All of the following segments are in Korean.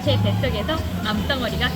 제 뱃속에서 암덩어리가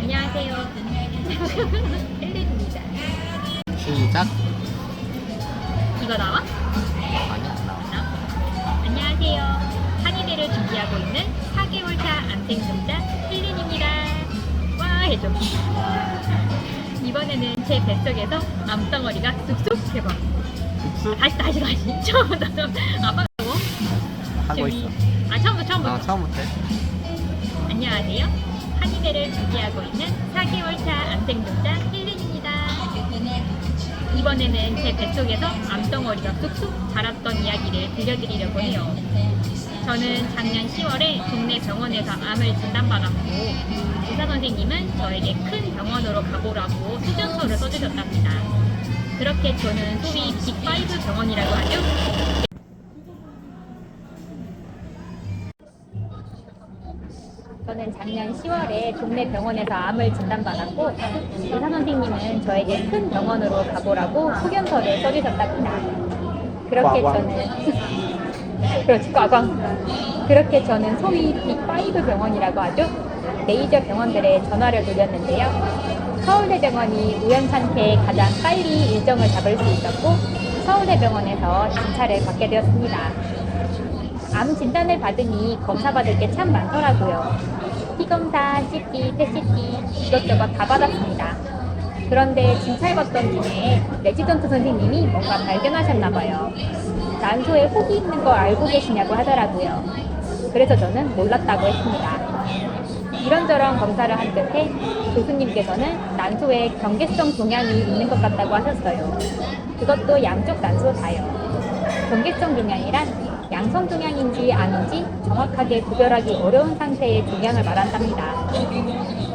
안녕하세요. 헬렌입니다. 시작. 이거 나와? 아니 안 나와. 안녕하세요. 한의대를 준비하고 있는 4개월차 암생존자 헬렌입니다. 와 해줘. 이번에는 제 뱃속에서 암덩어리가 쑥쑥 해봐. 쑥쑥 다시 처음부터 아빠가 뭐? 하고 있어. 처음부터. 처음부터 해. 안녕하세요. 한의대를 준비하고 있는 4개월차 암생존자 헬렌입니다. 이번에는 제 뱃속에서 암덩어리가 쑥쑥 자랐던 이야기를 들려드리려고 해요. 저는 작년 10월에 동네 병원에서 암을 진단받았고 의사 선생님은 저에게 큰 병원으로 가보라고 수전서를 써주셨답니다. 그렇게 저는 소위 빅5 병원이라고 하죠. 저는 작년 10월에 동네 병원에서 암을 진단받았고 의사 선생님은 저에게 큰 병원으로 가보라고 소견서를 써주셨답니다. 그렇게 저는 그렇지 꽝꽝. 그렇게 저는 소위 빅5 병원이라고 하죠. 메이저 병원들의 전화를 돌렸는데요. 서울대병원이 우연찮게 가장 빨리 일정을 잡을 수 있었고 서울대병원에서 진찰을 받게 되었습니다. 암 진단을 받으니 검사받을 게 참 많더라고요. 피검사, CT, PET-CT 이것저것 다 받았습니다. 그런데 진찰 받던 중에 레지던트 선생님이 뭔가 발견하셨나봐요. 난소에 혹이 있는 걸 알고 계시냐고 하더라고요. 그래서 저는 몰랐다고 했습니다. 이런저런 검사를 한 끝에 교수님께서는 난소에 경계성 종양이 있는 것 같다고 하셨어요. 그것도 양쪽 난소 다요. 경계성 종양이란 양성 종양인지 아닌지 정확하게 구별하기 어려운 상태의 종양을 말한답니다.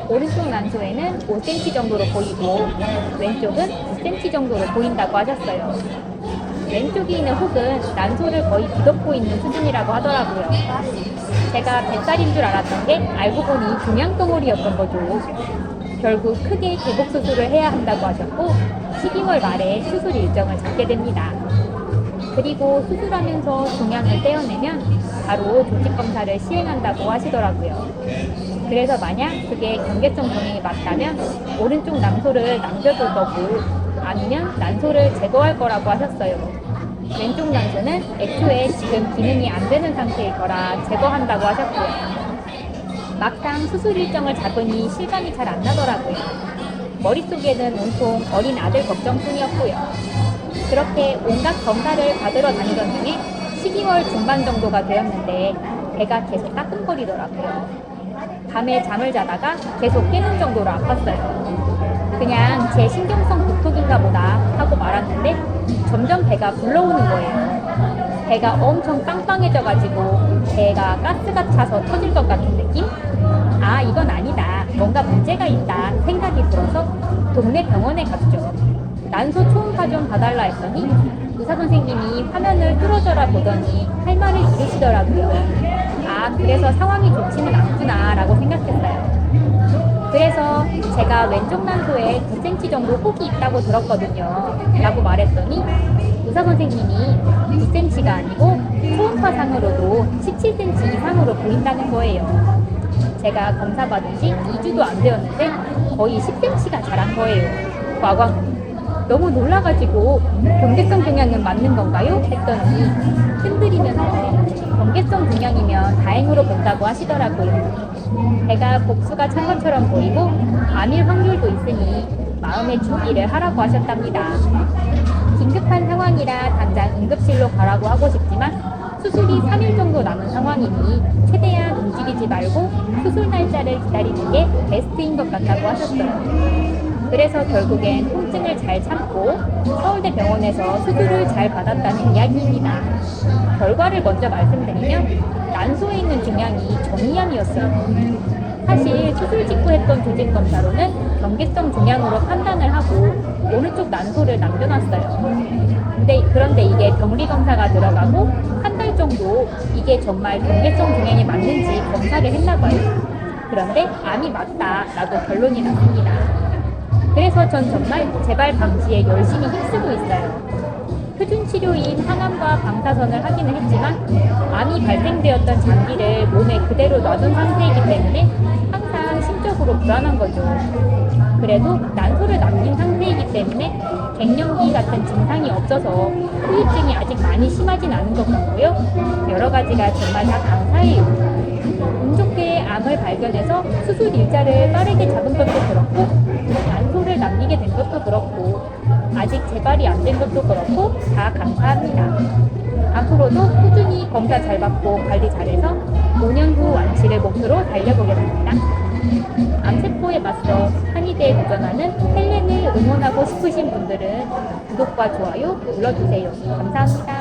오른쪽 난소에는 5cm 정도로 보이고 왼쪽은 9cm 정도로 보인다고 하셨어요. 왼쪽에 있는 혹은 난소를 거의 뒤덮고 있는 수준이라고 하더라고요. 제가 뱃살인 줄 알았던 게 알고 보니 종양 덩어리였던 거죠. 결국 크게 개복 수술을 해야 한다고 하셨고 12월 말에 수술 일정을 잡게 됩니다. 그리고 수술하면서 종양을 떼어내면 바로 조직 검사를 시행한다고 하시더라고요. 그래서 만약 그게 경계성 종양이 맞다면 오른쪽 난소를 남겨둘 거고 아니면 난소를 제거할 거라고 하셨어요. 왼쪽 난소는 애초에 지금 기능이 안 되는 상태일 거라 제거한다고 하셨고요. 막상 수술 일정을 잡으니 실감이 잘 안 나더라고요. 머릿속에는 온통 어린 아들 걱정뿐이었고요. 그렇게 온갖 검사를 받으러 다니던 중에 12월 중반 정도가 되었는데 배가 계속 따끔거리더라고요. 밤에 잠을 자다가 계속 깨는 정도로 아팠어요. 그냥 제 신경성 구토인가 보다 하고 말았는데 점점 배가 불러오는 거예요. 배가 엄청 빵빵해져가지고 배가 가스가 차서 터질 것 같은 느낌? 아, 이건 아니다. 뭔가 문제가 있다 생각이 들어서 동네 병원에 갔죠. 난소 초음파 좀 봐달라 했더니 의사 선생님이 화면을 뚫어져라 보더니 할 말을 잃으시더라고요. 아, 그래서 상황이 좋지는 않구나 라고 생각했어요. 그래서 제가 왼쪽 난소에 9cm 정도 혹이 있다고 들었거든요 라고 말했더니 의사 선생님이 9cm가 아니고 초음파상으로도 17cm 이상으로 보인다는 거예요. 제가 검사 받은 지 2주도 안 되었는데 거의 10cm가 자란 거예요. 과광. 너무 놀라가지고 경계성 종양은 맞는 건가요? 했더니 흔들리면서 경계성 종양이면 다행으로 본다고 하시더라고요. 배가 복수가 찬 것처럼 보이고 암일 확률도 있으니 마음의 준비를 하라고 하셨답니다. 긴급한 상황이라 당장 응급실로 가라고 하고 싶지만 수술이 3일 정도 남은 상황이니 최대한 움직이지 말고 수술 날짜를 기다리는 게 베스트인 것 같다고 하셨어요. 그래서 결국엔 통증을 잘 참고 서울대 병원에서 수술을 잘 받았다는 이야기입니다. 결과를 먼저 말씀드리면 난소에 있는 종양이 정이암이었어요. 사실 수술 직후 했던 조직 검사로는 경계성 종양으로 판단을 하고 오른쪽 난소를 남겨놨어요. 그런데 이게 병리 검사가 들어가고 한 달 정도 이게 정말 경계성 종양이 맞는지 검사를 했나봐요. 그런데 암이 맞다라고 결론이 났습니다. 그래서 전 정말 재발 방지에 열심히 힘쓰고 있어요. 표준 치료인 항암과 방사선을 하기는 했지만 암이 발생되었던 장기를 몸에 그대로 놔둔 상태이기 때문에 항상 심적으로 불안한 거죠. 그래도 난소를 남긴 상태이기 때문에 갱년기 같은 증상이 없어서 후유증이 아직 많이 심하진 않은 것 같고요. 여러 가지가 정말 다 감사해요. 운 좋게 암을 발견해서 수술 일자를 빠르게 잡은 것도 그렇고 난소를 남기게 된 것도 그렇고 아직 재발이 안 된 것도 그렇고 다 감사합니다. 앞으로도 꾸준히 검사 잘 받고 관리 잘해서 5년 후 완치를 목표로 달려보겠습니다. 암세포에 맞서 한의대에 도전하는 헬렌을 응원하고 싶으신 분들은 구독과 좋아요 눌러주세요. 감사합니다.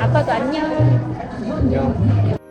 아빠도 안녕. 안녕.